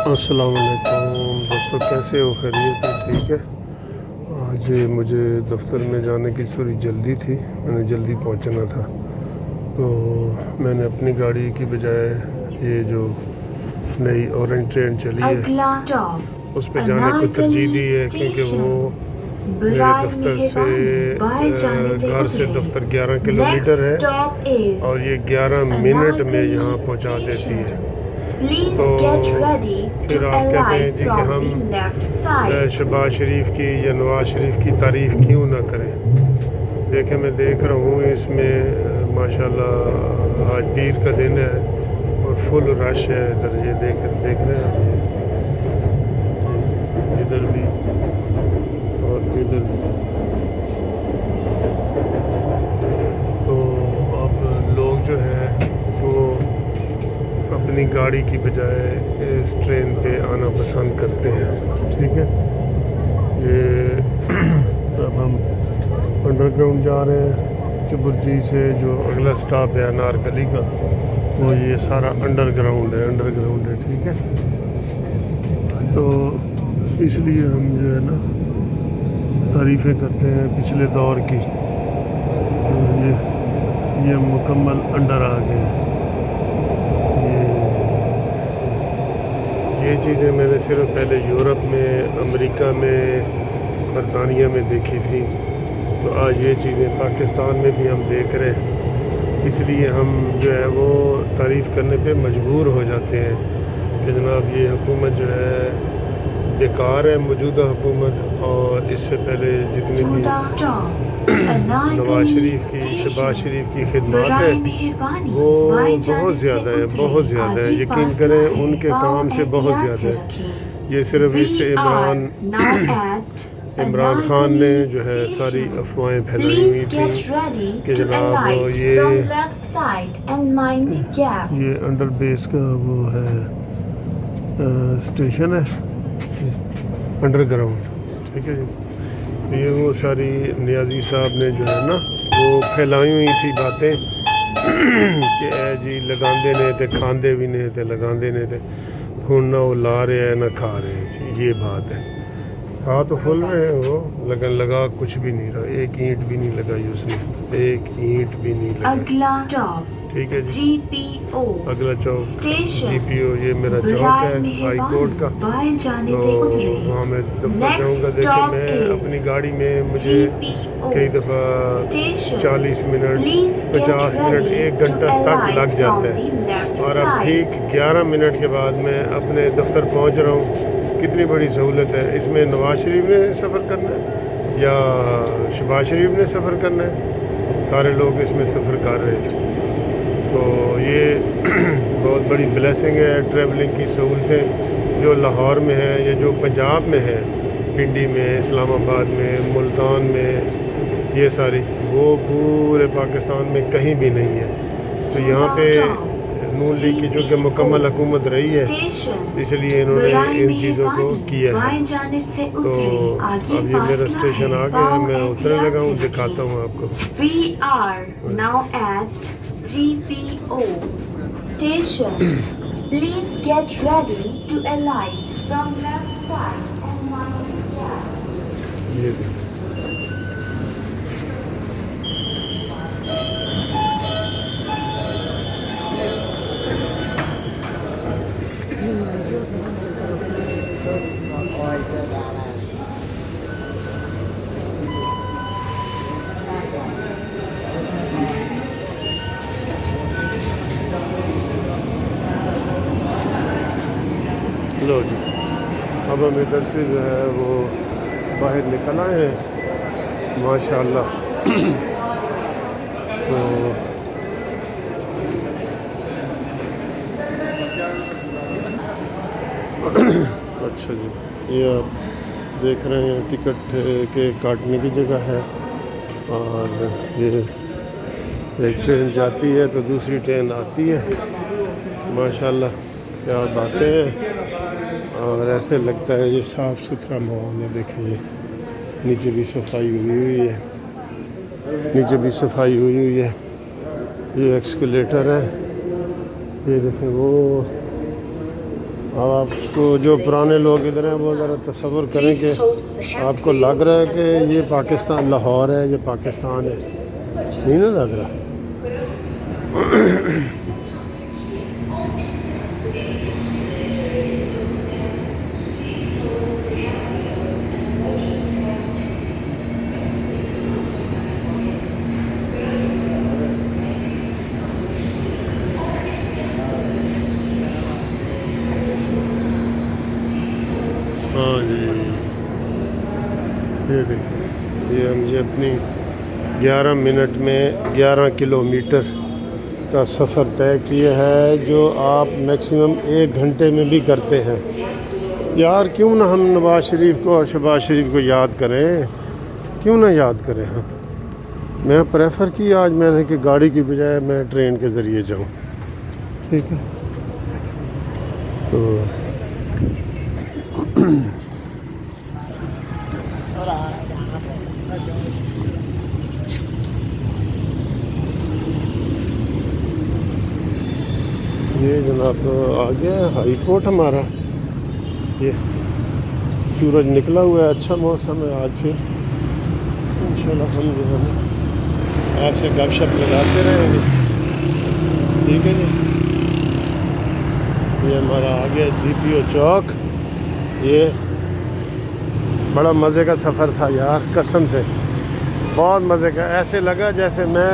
अस्सलाम वालेकुम दोस्तों, कैसे हो? खैरियत है? ठीक है। आज मुझे दफ्तर में जाने की थोड़ी जल्दी थी, मैंने जल्दी पहुंचना था, तो मैंने अपनी गाड़ी की बजाय ये जो नई ऑरेंज ट्रेन चली है उस पर जाने को तरजीह दी है, क्योंकि वो मेरे दफ्तर से घर से दफ्तर 11 किलोमीटर है और ये 11 मिनट में यहाँ पहुँचा देती है। तो फिर आप कहते हैं जी कि हम शहबाज शरीफ की या नवाज शरीफ की तारीफ़ क्यों ना करें। देखें, मैं देख रहा हूँ इसमें माशाल्लाह आज पीर का दिन है और फुल रश है इधर। ये देख रहे हैं इधर भी और इधर भी। तो अब लोग जो है वो अपनी गाड़ी की बजाय इस ट्रेन पे आना पसंद करते हैं। ठीक है, ये अब हम अंडरग्राउंड जा रहे हैं। चुबुर्जी से जो अगला स्टॉप है अनारकली का, वो ये सारा अंडरग्राउंड है। ठीक है, तो इसलिए हम जो है ना तारीफ़ें करते हैं पिछले दौर की। तो ये मुकम्मल अंडर आ गए हैं। ये चीज़ें मैंने सिर्फ पहले यूरोप में, अमेरिका में, बरतानिया में देखी थी, तो आज ये चीज़ें पाकिस्तान में भी हम देख रहे हैं। इसलिए हम जो है वो तारीफ़ करने पे मजबूर हो जाते हैं कि जनाब ये हुकूमत जो है बेकार है, मौजूदा हुकूमत। और इससे पहले जितनी भी नवाज शरीफ की, शहबाज शरीफ की खिदमत है वो बहुत ज़्यादा है। यकीन करें, उनके काम से बहुत ज़्यादा है। ये सिर्फ इस इमरान खान ने जो है सारी अफवाहें फैलाई हुई थी कि जनाब ये अंडर बेस का वो है स्टेशन है अंडरग्राउंड। ठीक है जी, ये वो सारी नियाज़ी साहब ने जो है ना वो फैलाई हुई थी बातें कि ए जी लगांदे ने थे, खांदे भी नहीं थे, लगांदे नहीं थे, हुण ना वो ला रहे हैं ना खा रहे हैं। ये बात है। खा तो फुल रहे हैं वो, लगन लगा कुछ भी नहीं रहा। एक ईंट भी नहीं लगाई उसने, एक ईंट भी नहीं लगाई। अगला चौक ठीक है जी, GPO अगला चौक GPO, ये मेरा चौक है हाई कोर्ट का। तो वहाँ मैं दफ्तर जाऊँगा। देखिए, मैं अपनी गाड़ी में मुझे कई दफ़ा 40 मिनट, 50 मिनट, 1 घंटा तक लग जाता है। और अब ठीक 11 मिनट के बाद मैं अपने दफ्तर पहुँच रहा हूँ। कितनी बड़ी सहूलत है। इसमें नवाज शरीफ ने सफ़र करना है या शहबाज शरीफ ने सफ़र करना है, सारे लोग इसमें सफ़र कर रहे हैं। तो ये बहुत बड़ी ब्लेसिंग है। ट्रैवलिंग की सहूलतें जो लाहौर में है या जो पंजाब में है, पिंडी में, इस्लामाबाद में, मुल्तान में, ये सारी वो पूरे पाकिस्तान में कहीं भी नहीं है। तो यहाँ पे नून लीग की चूँकि मुकम्मल हुकूमत रही है, इसलिए इन्होंने इन चीज़ों को किया है। तो अब ये मेरा स्टेशन आ गया, मैं उतरने लगा हूँ, दिखाता हूँ आपको। GPO station. Please get ready to alight from left side and mind the gap. ये लो जी, अब हम इधर से जो है वो बाहर निकल आए हैं माशाल्लाह। तो अच्छा जी, ये आप देख रहे हैं टिकट के काटने की जगह है। और ये एक ट्रेन जाती है तो दूसरी ट्रेन आती है। माशाल्लाह क्या बातें हैं। और ऐसे लगता है ये साफ़ सुथरा माहौल है। देखिए नीचे भी सफाई हुई है, ये एक्सकलेटर है। ये देखें वो अब आपको जो पुराने लोग इधर हैं वो ज़रा तसव्वुर करें कि आपको लग रहा है कि ये पाकिस्तान लाहौर है, ये पाकिस्तान है, नहीं ना लग रहा। हाँ जी, ये देखिए, ये अपनी 11 मिनट में 11 किलोमीटर का सफ़र तय किया है, जो आप मैक्सिमम 1 घंटे में भी करते हैं। यार क्यों ना हम नवाज़ शरीफ को और शहबाज शरीफ को याद करें, क्यों ना याद करें। हाँ, मैं प्रेफर किया आज मैंने कि गाड़ी की बजाय मैं ट्रेन के ज़रिए जाऊँ। ठीक है, तो ये जनाब आ गया है हाई कोर्ट हमारा। ये सूरज निकला हुआ है, अच्छा मौसम है आज। फिर इंशाल्लाह हम जो है ना आपसे गपशप लगाते रहेंगे। ठीक है जी, ये हमारा आ गया GPO चौक। ये बड़ा मज़े का सफ़र था यार, कसम से बहुत मज़े का। ऐसे लगा जैसे मैं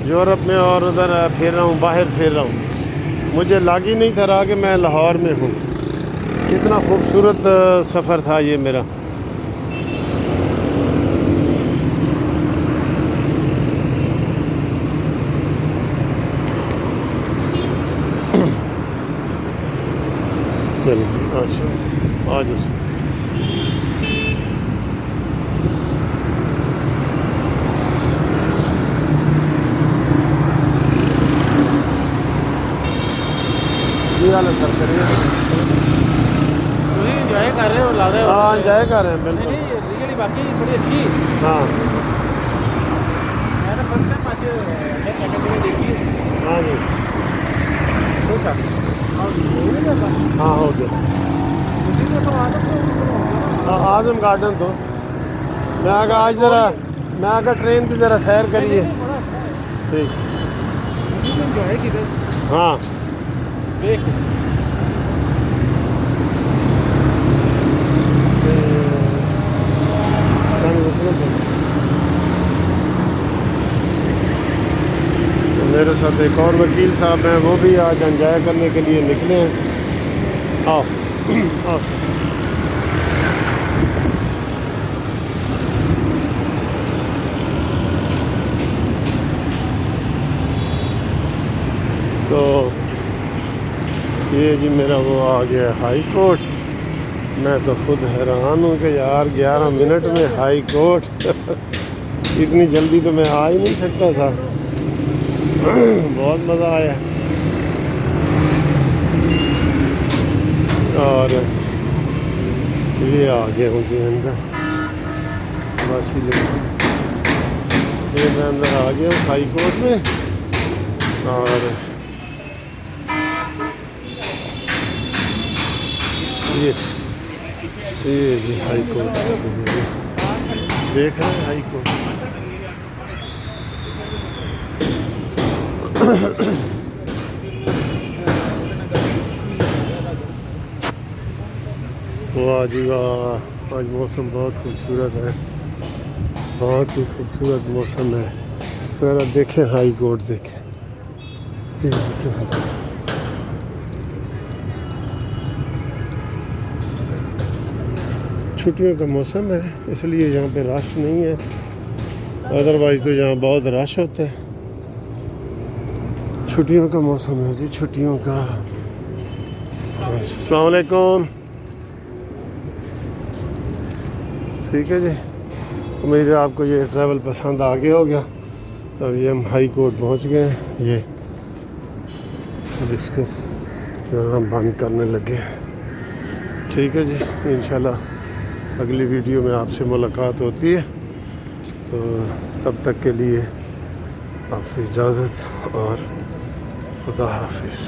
यूरोप में और उधर फिर रहा हूँ, बाहर फिर रहा हूँ। मुझे लग ही नहीं था रहा कि मैं लाहौर में हूँ। कितना खूबसूरत सफ़र था ये मेरा। चलिए अच्छा आज सर करिए। एंजॉय कर रहे हो, लग रहा है। हाँ एंजॉय कर रहे हैं बिल्कुल। रियली बाकी बड़ी अच्छी। हाँ मैंने फर्स्ट टाइम आज कैटेगरी देखी है। हाँ जी, ठीक है। हाँ हो गया। हाँ आजम गार्डन तो मैं आगा आज ज़रा मैं आगा ट्रेन की ज़रा सैर करिए। ठीक एंजॉय की हाँ देख मेरे साथ एक और वकील साहब हैं, वो भी आज एंजॉय करने के लिए निकले हैं। आओ आओ। तो ये जी मेरा वो आ गया हाई कोर्ट। मैं तो खुद हैरान हूँ कि यार 11 मिनट में हाई कोर्ट इतनी जल्दी तो मैं आ ही नहीं सकता था। बहुत मज़ा आया। और ये आ गया मुझे अंदर, बस ये मैं अंदर आ गया हूँ हाई कोर्ट में। और ये जी हाई कोर्ट देख रहे हैं, हाई कोर्ट। वाह जी वाह, आज मौसम बहुत खूबसूरत है, बहुत ही खूबसूरत मौसम है। ज़रा देखें हाई कोर्ट, देखें। छुट्टियों का मौसम है इसलिए यहाँ पे रश नहीं है, अदरवाइज़ तो यहाँ बहुत रश होता है। छुट्टियों का मौसम है जी, छुट्टियों का। अस्सलाम वालेकुम। ठीक है जी, उम्मीद है आपको ये ट्रैवल पसंद आ गया होगा। अब ये हम हाई कोर्ट पहुँच गए हैं। ये अब इसको हम बंद करने लगे। ठीक है जी, इंशाल्लाह अगली वीडियो में आपसे मुलाकात होती है। तो तब तक के लिए आपसे इजाज़त और खुदा हाफिज़।